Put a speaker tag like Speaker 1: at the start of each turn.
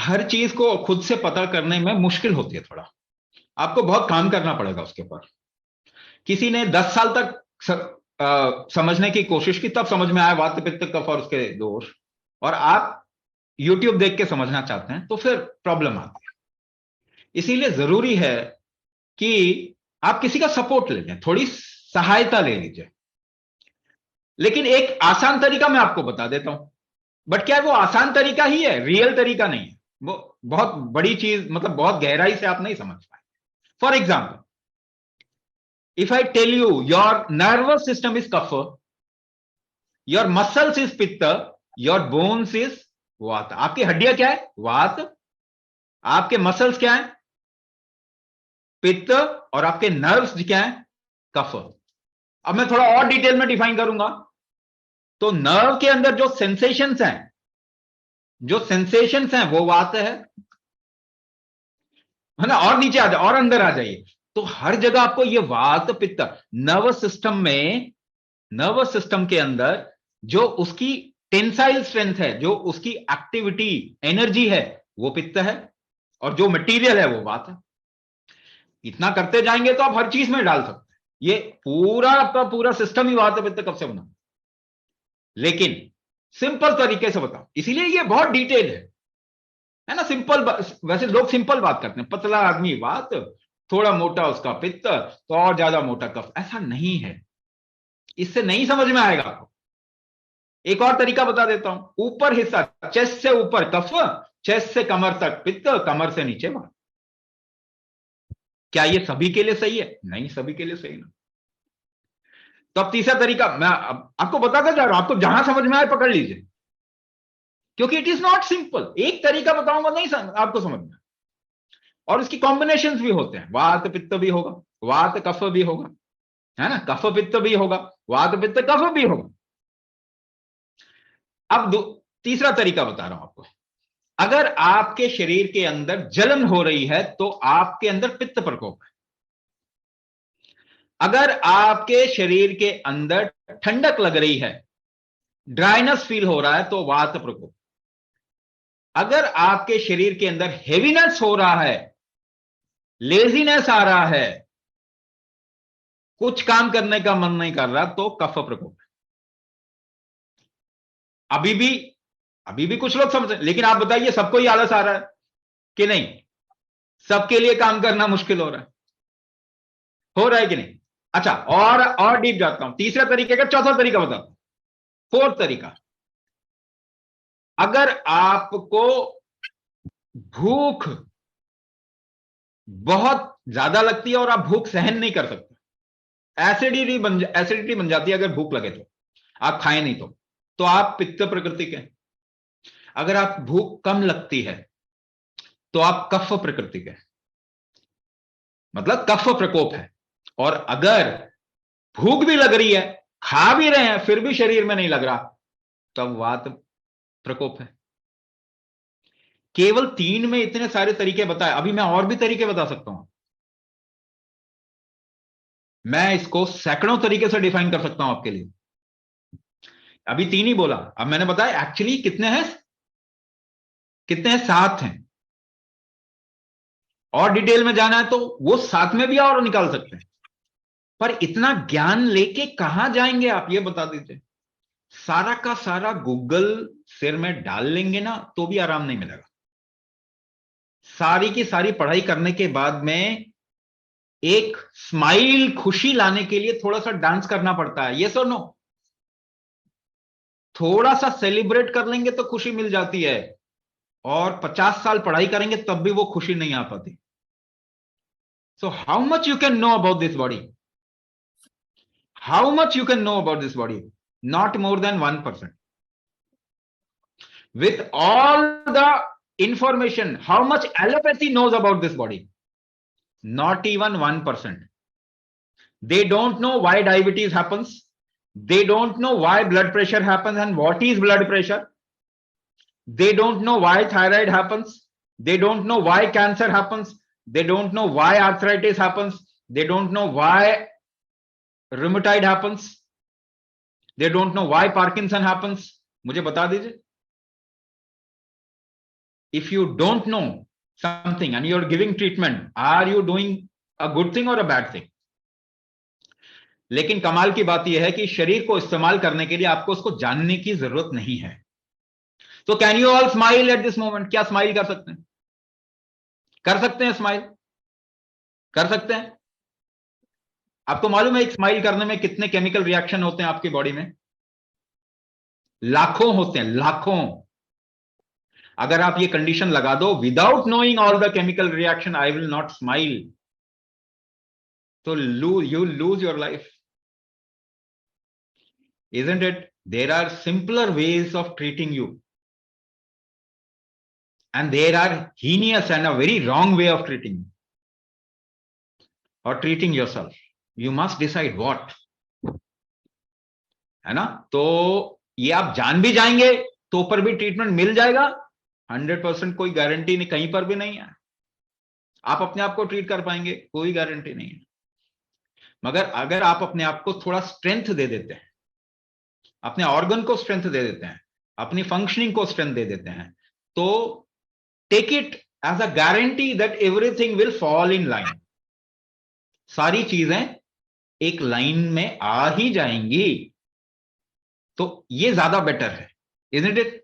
Speaker 1: हर चीज को खुद से पता करने में मुश्किल होती है थोड़ा। आपको बहुत काम करना पड़ेगा उसके ऊपर। किसी ने 10 साल तक समझने की कोशिश की, तब समझ में आया वात पित्त कफ और उसके दोष। और आप यूट्यूब देख के समझना चाहते हैं तो फिर प्रॉब्लम आती है। इसीलिए जरूरी है कि आप किसी का सपोर्ट ले लें, थोड़ी सहायता ले लीजिए। लेकिन एक आसान तरीका मैं आपको बता देता हूं, बट क्या वो आसान तरीका ही है, रियल तरीका नहीं है। वो बहुत बड़ी चीज, मतलब बहुत गहराई से आप नहीं समझ पाए। For example, if I tell you your nervous system is kapha, your muscles is pitta, your bones is vata. आपकी हड्डियां क्या है? वात। आपके मसल्स क्या है? पित्त। और आपके नर्व्स क्या है? कफ। अब मैं थोड़ा और डिटेल में डिफाइन करूंगा। तो नर्व के अंदर जो सेंसेशंस हैं वो वात है ना। और नीचे आ जाए, और अंदर आ जाइए, तो हर जगह आपको ये वात पित्त। नर्वस सिस्टम में, नर्वस सिस्टम के अंदर जो उसकी टेंसाइल स्ट्रेंथ है, जो उसकी एक्टिविटी एनर्जी है, वो पित्त है। और जो मटेरियल है वो वात है। इतना करते जाएंगे तो आप हर चीज में डाल सकते हैं। ये पूरा आपका पूरा सिस्टम ही वात पित्त कब से बना। लेकिन सिंपल तरीके से बताओ, इसीलिए ये बहुत डिटेल है ना। सिंपल, वैसे लोग सिंपल बात करते हैं, पतला आदमी वात, थोड़ा मोटा उसका पित्त, तो और ज्यादा मोटा कफ। ऐसा नहीं है, इससे नहीं समझ में आएगा आपको। एक और तरीका बता देता हूं। ऊपर हिस्सा, चेस्ट से ऊपर कफ, चेस्ट से कमर तक पित्त, कमर से नीचे वात। क्या ये सभी के लिए सही है? नहीं, सभी के लिए सही ना। तो अब तीसरा तरीका मैं आपको बताता जा रहा हूं, आपको जहां समझ में आए पकड़ लीजिए, क्योंकि इट इज नॉट सिंपल। एक तरीका बताऊंगा नहीं आपको समझ में। और इसकी कॉम्बिनेशंस भी होते हैं, वात पित्त भी होगा, वात कफ भी होगा, है ना, कफ पित्त भी होगा, वात पित्त कफ भी होगा। अब तीसरा तरीका बता रहा हूं आपको। अगर आपके शरीर के अंदर जलन हो रही है तो आपके अंदर पित्त प्रकोप है। अगर आपके शरीर के अंदर ठंडक लग रही है, ड्राइनेस फील हो रहा है, तो वात प्रकोप। अगर आपके शरीर के अंदर हेवीनेस हो रहा है, लेजीनेस आ रहा है, कुछ काम करने का मन नहीं कर रहा, तो कफ प्रकोप है। अभी भी अभी भी कुछ लोग समझ, लेकिन आप बताइए, सबको ही आलस आ रहा है कि नहीं? सबके लिए काम करना मुश्किल हो रहा है कि नहीं? अच्छा, और डीप जाता हूं, तीसरा तरीके का चौथा तरीका बताता हूं। फोर्थ तरीका, अगर आपको भूख बहुत ज्यादा लगती है और आप भूख सहन नहीं कर सकते, एसिडिटी बन जाती है अगर भूख लगे तो, आप खाएं नहीं तो आप पित्त प्रकृति के। अगर आप भूख कम लगती है तो आप कफ प्रकृति के, मतलब कफ प्रकोप है। और अगर भूख भी लग रही है, खा भी रहे हैं, फिर भी शरीर में नहीं लग रहा, तब वात प्रकोप है। केवल 3 में इतने सारे तरीके बताए, अभी मैं और भी तरीके बता सकता हूं। मैं इसको सैकड़ों तरीके से डिफाइन कर सकता हूं आपके लिए। अभी 3 ही बोला, अब मैंने बताया एक्चुअली कितने हैं, 7 हैं। और डिटेल में जाना है तो वो 7 में भी और निकाल सकते हैं। पर इतना ज्ञान लेके कहां जाएंगे आप, ये बता दीजिए। सारा का सारा गूगल सिर में डाल लेंगे ना तो भी आराम नहीं मिलेगा। सारी की सारी पढ़ाई करने के बाद में एक स्माइल, खुशी लाने के लिए थोड़ा सा डांस करना पड़ता है, ये सो नो। थोड़ा सा सेलिब्रेट कर लेंगे तो खुशी मिल जाती है, और 50 साल पढ़ाई करेंगे तब भी वो खुशी नहीं आ पाती। So how much you can know about this body, how much you can know about this body? Not more than 1%. With all the information, how much allopathy knows about this body? Not even 1%. They don't know why diabetes happens. They don't know why blood pressure happens and what is blood pressure. They don't know why thyroid happens. They don't know why cancer happens. They don't know why arthritis happens. They don't know why rheumatoid happens. They don't know why Parkinson happens. मुझे बता दीजिए। if you don't know something and you're giving treatment, are you doing a good thing or a bad thing? लेकिन कमाल की बात यह है कि शरीर को इस्तेमाल करने के लिए आपको उसको जानने की जरूरत नहीं है। तो can you all smile at this moment? क्या स्माइल कर सकते हैं? कर सकते हैं स्माइल? कर सकते हैं? आपको मालूम है एक स्माइल करने में कितने केमिकल रिएक्शन होते हैं आपकी बॉडी में? लाखों होते हैं, लाखों। अगर आप ये कंडीशन लगा दो, without knowing all the chemical reaction I will not smile, तो you lose your life, isn't it? There are simpler ways of treating you, and there are heinous and a very wrong way of treating you or treating yourself. You must decide what, है ना? तो ये आप जान भी जाएंगे तो पर भी ट्रीटमेंट मिल जाएगा, 100% कोई गारंटी नहीं, कहीं पर भी नहीं है। आप अपने आप को ट्रीट कर पाएंगे, कोई गारंटी नहीं है। मगर अगर आप अपने आप को थोड़ा स्ट्रेंथ दे देते हैं, अपने ऑर्गन को स्ट्रेंथ दे देते हैं, अपनी फंक्शनिंग को स्ट्रेंथ दे देते हैं, तो take it as a guarantee that everything will fall in line. सारी चीजें एक लाइन में आ ही जाएंगी। तो ये ज्यादा बेटर है, इजंट इट?